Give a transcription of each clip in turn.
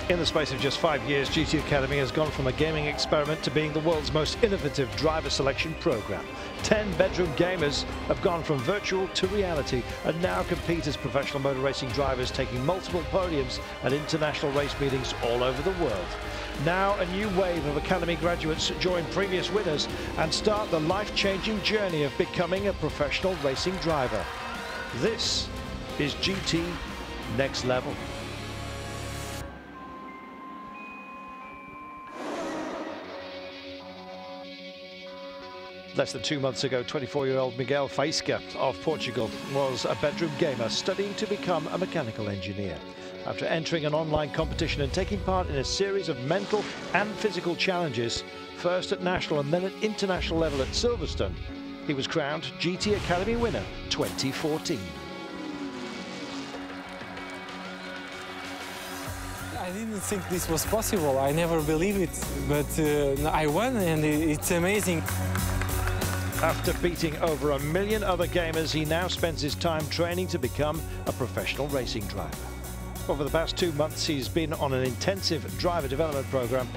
In the space of just 5 years, GT Academy has gone from a gaming experiment to being the world's most innovative driver selection program. 10 bedroom gamers have gone from virtual to reality and now compete as professional motor racing drivers, taking multiple podiums at international race meetings all over the world. Now a new wave of Academy graduates join previous winners and start the life-changing journey of becoming a professional racing driver. This is GT Next Level. Less than 2 months ago, 24-year-old Miguel Faísca of Portugal was a bedroom gamer studying to become a mechanical engineer. After entering an online competition and taking part in a series of mental and physical challenges, first at national and then at international level at Silverstone, he was crowned GT Academy winner 2014. I didn't think this was possible. I never believed it, but I won and it's amazing. After beating over 1 million other gamers, he now spends his time training to become a professional racing driver. Over the past 2 months, he's been on an intensive driver development program,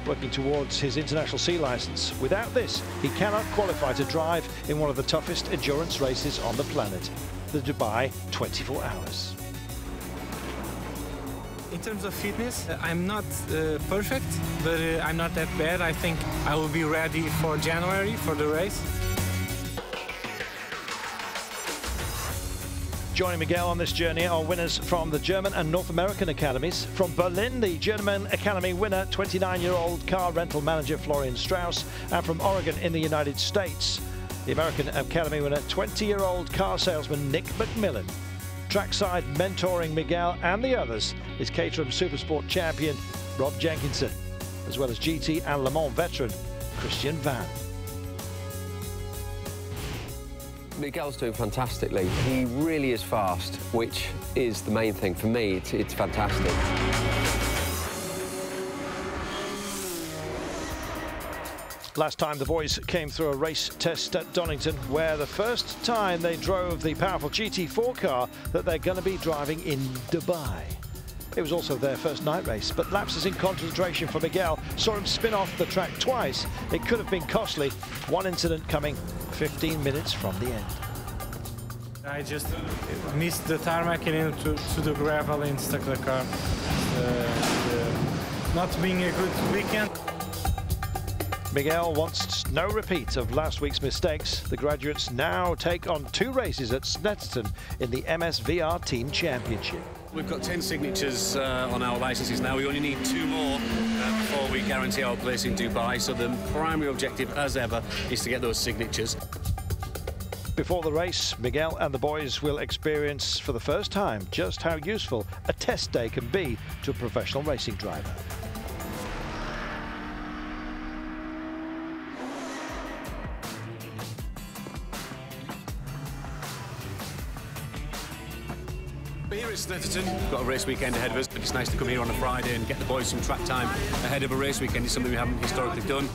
working towards his international C license. Without this, he cannot qualify to drive in one of the toughest endurance races on the planet, the Dubai 24 Hours. In terms of fitness, I'm not perfect, but I'm not that bad. I think I will be ready for January for the race. Joining Miguel on this journey are winners from the German and North American academies. From Berlin, the German Academy winner, 29-year-old car rental manager Florian Strauss, and from Oregon in the United States, the American Academy winner, 20-year-old car salesman Nick McMillan. Trackside mentoring Miguel and the others is Caterham Supersport champion Rob Jenkinson, as well as GT and Le Mans veteran Christian Van. Miguel's doing fantastically. He really is fast, which is the main thing for me. It's fantastic. Last time the boys came through a race test at Donington, where the first time they drove the powerful GT4 car that they're going to be driving in Dubai. It was also their first night race, but lapses in concentration for Miguel saw him spin off the track twice. It could have been costly, one incident coming 15 minutes from the end. I just missed the tarmac and into the gravel and stuck the car. Not being a good weekend. Miguel wants no repeat of last week's mistakes. The graduates now take on 2 races at Snetterton in the MSVR Team Championship. We've got 10 signatures on our licenses now. We only need 2 more before we guarantee our place in Dubai. So the primary objective, as ever, is to get those signatures. Before the race, Miguel and the boys will experience for the first time just how useful a test day can be to a professional racing driver. But here at Snetterton, we've got a race weekend ahead of us. It's nice to come here on a Friday and get the boys some track time ahead of a race weekend. It's something we haven't historically done.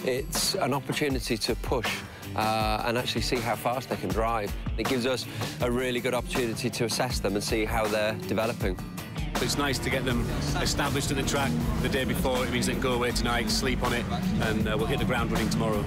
It's an opportunity to push and actually see how fast they can drive. It gives us a really good opportunity to assess them and see how they're developing. It's nice to get them established at the track the day before. It means they can go away tonight, sleep on it, and we'll hit the ground running tomorrow.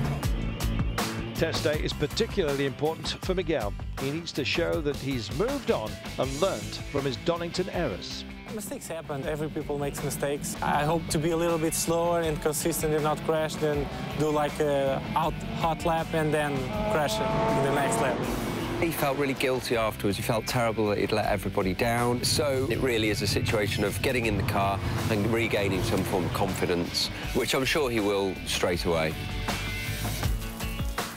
Test day is particularly important for Miguel. He needs to show that he's moved on and learnt from his Donington errors. Mistakes happen. Every people makes mistakes. I hope to be a little bit slower and consistent and not crash, then do like a hot lap and then crash in the next lap. He felt really guilty afterwards. He felt terrible that he'd let everybody down. So it really is a situation of getting in the car and regaining some form of confidence, which I'm sure he will straight away.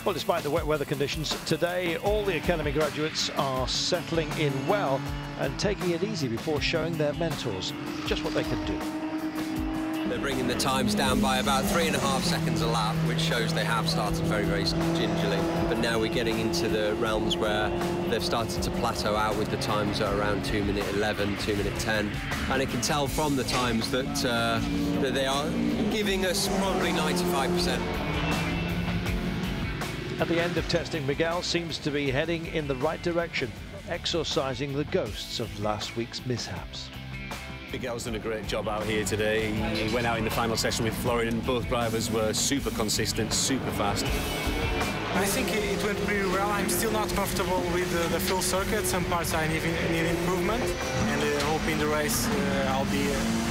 Well, despite the wet weather conditions, today all the Academy graduates are settling in well and taking it easy before showing their mentors just what they can do. They're bringing the times down by about 3.5 seconds a lap, which shows they have started very, very gingerly. But now we're getting into the realms where they've started to plateau out with the times at around 2:11, 2:10. And it can tell from the times that, that they are giving us probably 95%. At the end of testing, Miguel seems to be heading in the right direction, exorcising the ghosts of last week's mishaps. Miguel's done a great job out here today. He went out in the final session with Florian. Both drivers were super consistent, super fast. I think it went pretty well. I'm still not comfortable with the full circuit. Some parts I need improvement, and I hope in the race I'll be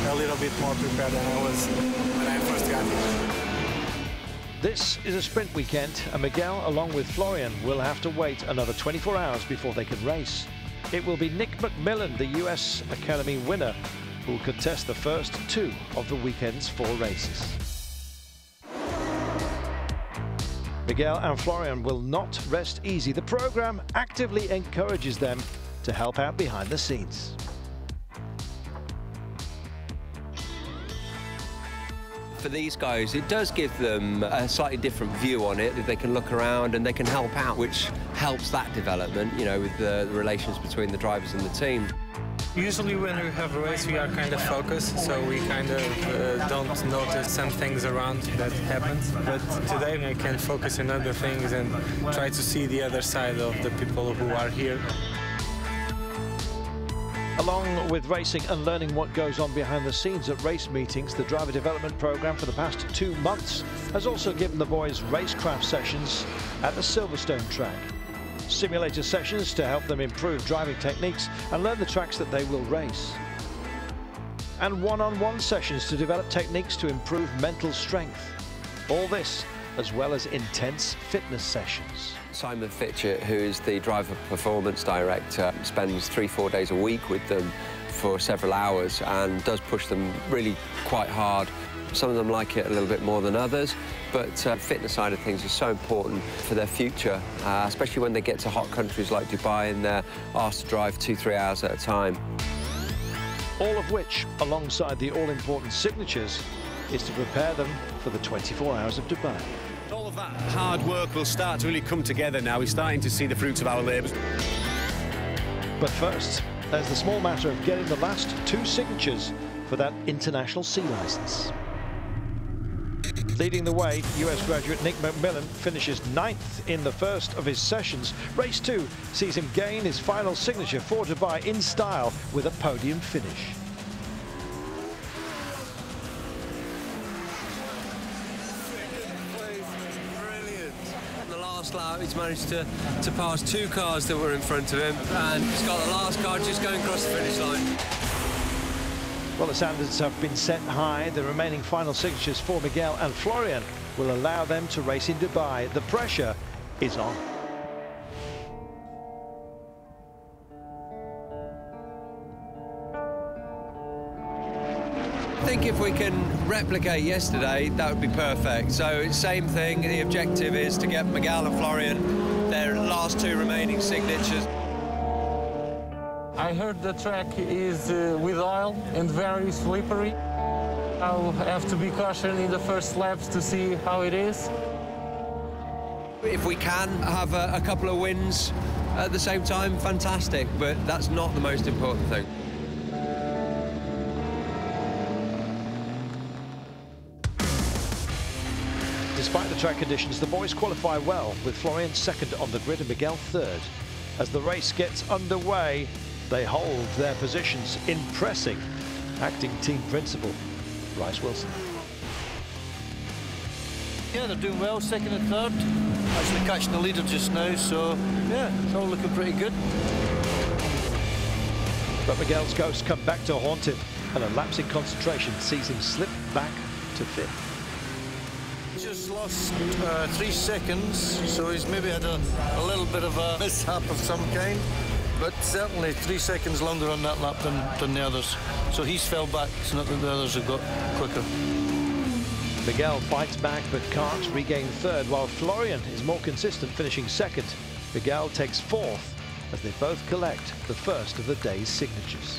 a little bit more prepared than I was when I first got here. This is a sprint weekend, and Miguel, along with Florian, will have to wait another 24 hours before they can race. It will be Nick McMillan, the US Academy winner, who will contest the first two of the weekend's 4 races. Miguel and Florian will not rest easy. The program actively encourages them to help out behind the scenes. For these guys, it does give them a slightly different view on it, that they can look around and they can help out, which helps that development, you know, with the relations between the drivers and the team. Usually when we have a race we are kind of focused, so we kind of don't notice some things around that happen. But today I can focus on other things and try to see the other side of the people who are here. Along with racing and learning what goes on behind the scenes at race meetings, the driver development program for the past 2 months has also given the boys racecraft sessions at the Silverstone track. Simulator sessions to help them improve driving techniques and learn the tracks that they will race. And one-on-one sessions to develop techniques to improve mental strength. All this as well as intense fitness sessions. Simon Fitchett, who is the driver performance director, spends 3-4 days a week with them for several hours and does push them really quite hard. Some of them like it a little bit more than others, but fitness side of things is so important for their future, especially when they get to hot countries like Dubai and they're asked to drive 2-3 hours at a time. All of which, alongside the all-important signatures, is to prepare them for the 24 hours of Dubai. All of that hard work will start to really come together now. We're starting to see the fruits of our labours. But first, there's the small matter of getting the last 2 signatures for that international C licence. Leading the way, US graduate Nick McMillan finishes 9th in the first of his sessions. Race 2 sees him gain his final signature for Dubai in style with a podium finish. Lap, he's managed to pass 2 cars that were in front of him, and he's got the last car just going across the finish line. Well, the standards have been set high. The remaining final signatures for Miguel and Florian will allow them to race in Dubai. The pressure is on. I think if we can replicate yesterday, that would be perfect. So same thing, the objective is to get Miguel and Florian their last 2 remaining signatures. I heard the track is with oil and very slippery. I'll have to be cautious in the first laps to see how it is. If we can have a couple of wins at the same time, fantastic, but that's not the most important thing. Despite the track conditions, the boys qualify well, with Florian 2nd on the grid and Miguel 3rd. As the race gets underway, they hold their positions, impressing acting team principal Bryce Wilson. Yeah, they're doing well, 2nd and 3rd. Actually catching the leader just now, so yeah, it's all looking pretty good. But Miguel's ghosts come back to haunt him, and a lapse in concentration sees him slip back to 5th. Just lost 3 seconds, so he's maybe had a little bit of a mishap of some kind, but certainly 3 seconds longer on that lap than the others. So he's fell back, it's not that the others have got quicker. Miguel fights back but can't regain 3rd, while Florian is more consistent, finishing 2nd. Miguel takes 4th as they both collect the first of the day's signatures.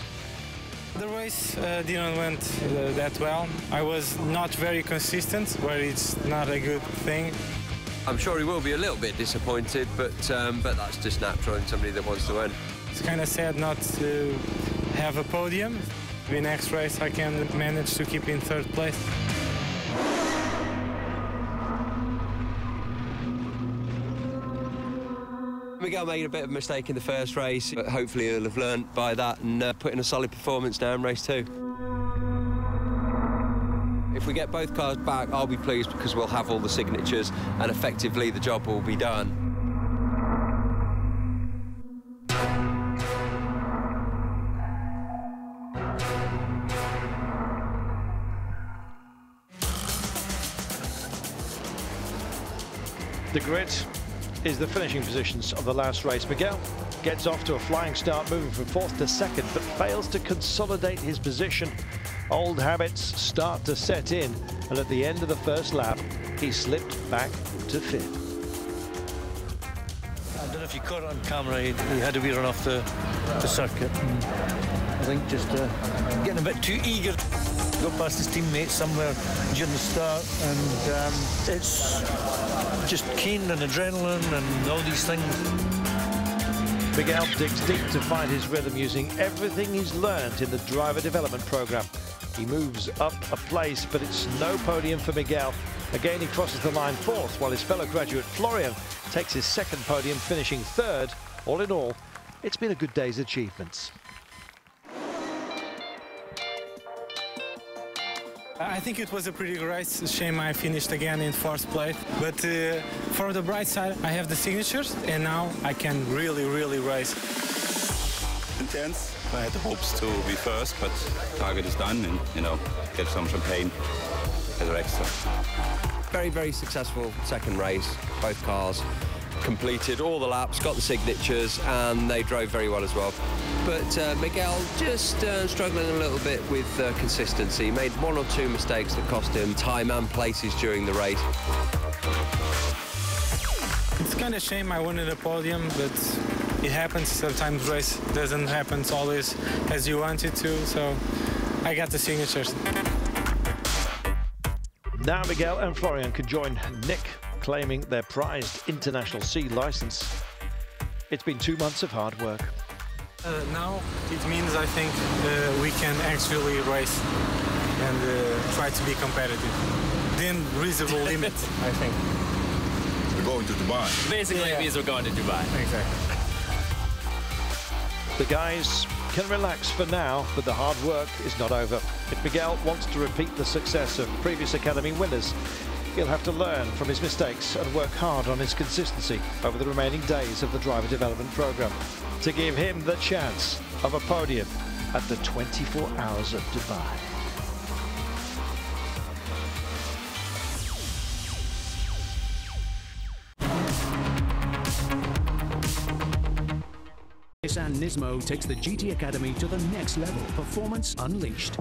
The race didn't went that well. I was not very consistent, where it's not a good thing. I'm sure he will be a little bit disappointed, but that's just natural in somebody that wants to win. It's kind of sad not to have a podium. The next race I can manage to keep in 3rd place. Miguel made a bit of a mistake in the first race, but hopefully he'll have learnt by that and put in a solid performance now in race 2. if we get both cars back, I'll be pleased because we'll have all the signatures and effectively the job will be done. The grid is the finishing positions of the last race. Miguel gets off to a flying start, moving from 4th to 2nd, but fails to consolidate his position. Old habits start to set in, and at the end of the first lap, he slipped back to 5th. I don't know if you caught it on camera, he had to be run off the circuit. I think just getting a bit too eager. Go past his teammates somewhere during the start, and it's just keen and adrenaline and all these things. Miguel digs deep to find his rhythm using everything he's learned in the driver development program. He moves up a place, but it's no podium for Miguel. Again, he crosses the line 4th, while his fellow graduate Florian takes his 2nd podium, finishing 3rd. All in all, it's been a good day's achievements. I think it was a pretty good race. It's a shame I finished again in 4th place. But for the bright side, I have the signatures, and now I can really race. Intense. I had the hopes to be first, but target is done, and get some champagne as an extra. Very successful 2nd race. Both cars completed all the laps, got the signatures, and they drove very well as well. But Miguel just struggling a little bit with consistency. Made 1 or 2 mistakes that cost him time and places during the race. It's kind of a shame I wanted a podium, but it happens. Sometimes race doesn't happen always as you want it to, so I got the signatures. Now Miguel and Florian can join Nick, claiming their prized International C license. It's been 2 months of hard work. Now it means I think we can actually race and try to be competitive. Within reasonable limit, I think. We're going to Dubai. Basically, it means we're going to Dubai. Exactly. The guys can relax for now, but the hard work is not over. If Miguel wants to repeat the success of previous Academy winners, he'll have to learn from his mistakes and work hard on his consistency over the remaining days of the driver development program to give him the chance of a podium at the 24 Hours of Dubai. Nissan Nismo takes the GT Academy to the next level. Performance unleashed.